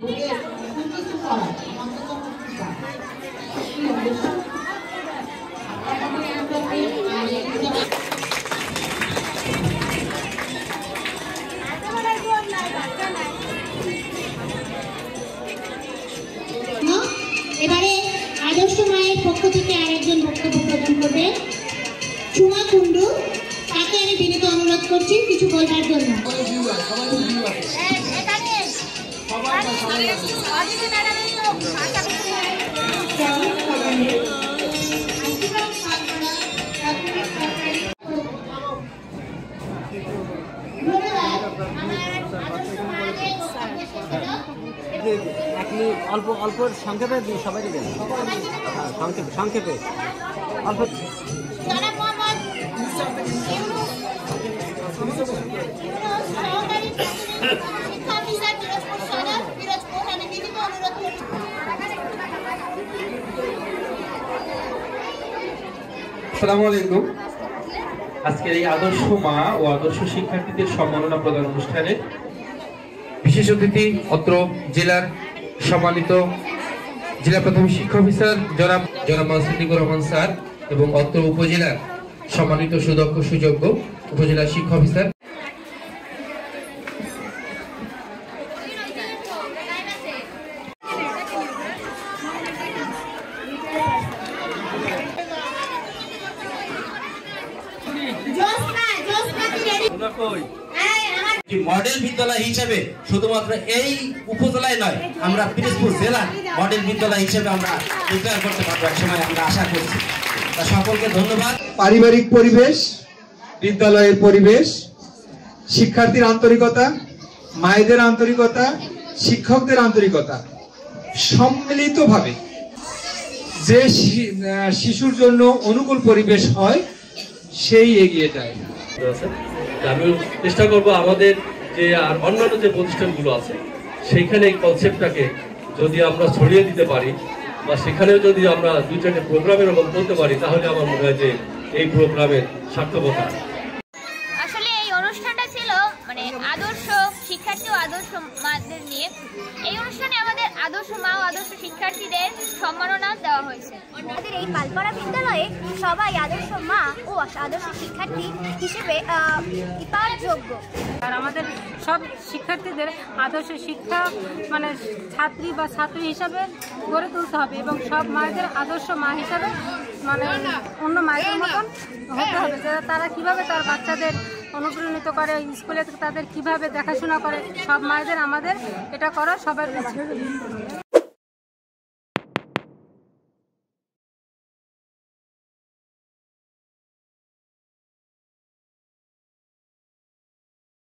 এবারে আদর্শ মায়ের পক্ষ থেকে আরেকজন বক্তব্য প্রদান করবে সুমা কুন্ডু, তাকে আমি বিনীত অনুরোধ করছি কিছু বলবার জন্য। আপনি অল্প অল্প সংক্ষেপে সবাই দিবেন, সংক্ষেপে অল্প। আসসালামু আলাইকুম। আজকের এই আদর্শ মা ও আদর্শ শিক্ষার্থীদের সম্মাননা প্রদান অনুষ্ঠানে বিশেষ অতিথি অত্র জেলার সম্মানিত জেলা প্রাথমিক শিক্ষা অফিসার জনাব সিদ্দিকুর রহমান স্যার এবং অত্র উপজেলার সম্মানিত সুদক্ষ সুযোগ্য উপজেলা শিক্ষা অফিসার। মডেল বিদ্যালয় হিসেবে শুধুমাত্র এই উপজেলায় নয়, আমরা পিরোজপুর জেলা মডেল বিদ্যালয় হিসেবে আমরা ডিক্লেয়ার করতে পারবো একসময়, আমরা আশা করছি। সকলকে ধন্যবাদ। পারিবারিক পরিবেশ, বিদ্যালয়ের পরিবেশ, শিক্ষার্থীর আন্তরিকতা, মায়েদের আন্তরিকতা, শিক্ষকদের আন্তরিকতা সম্মিলিতভাবে যে শিশুর জন্য অনুকূল পরিবেশ হয় সেই এগিয়ে যায়। আমি চেষ্টা করব আমাদের যে আর অন্যান্য যে প্রতিষ্ঠানগুলো আছে সেইখানে এই কনসেপ্টটাকে যদি আমরা ছড়িয়ে দিতে পারি বা সেখানেও যদি আমরা দুই চারটে প্রোগ্রামের এরকম করতে পারি, তাহলে আমার মনে হয় যে এই প্রোগ্রামের সার্থকতা। আসলে এই অনুষ্ঠানটা ছিল মানে আদর্শ শিক্ষার্থী ও আদর্শ মাদের নিয়ে। এই অনুষ্ঠানে আমাদের আদর্শ মা ও আদর্শ শিক্ষার্থীদের সম্মাননা দেওয়া হয়েছে। আমাদের এই পালপাড়া বিদ্যালয়ে সবাই আদর্শ মা ও আদর্শ শিক্ষার্থী হিসেবে পাওয়ার যোগ্য। আর আমাদের সব শিক্ষার্থীদের আদর্শ শিক্ষা মানে ছাত্রী বা ছাত্রী হিসাবে গড়ে তুলতে হবে এবং সব মায়েদের আদর্শ মা হিসাবে মানে অন্য মায়েদের মতন হতে হবে, যারা তারা কিভাবে তার বাচ্চাদের অনুপ্রাণিত করে, স্কুলে তাদের কিভাবে দেখাশোনা করে, সব মায়েদের আমাদের এটা করা সবার উচিত।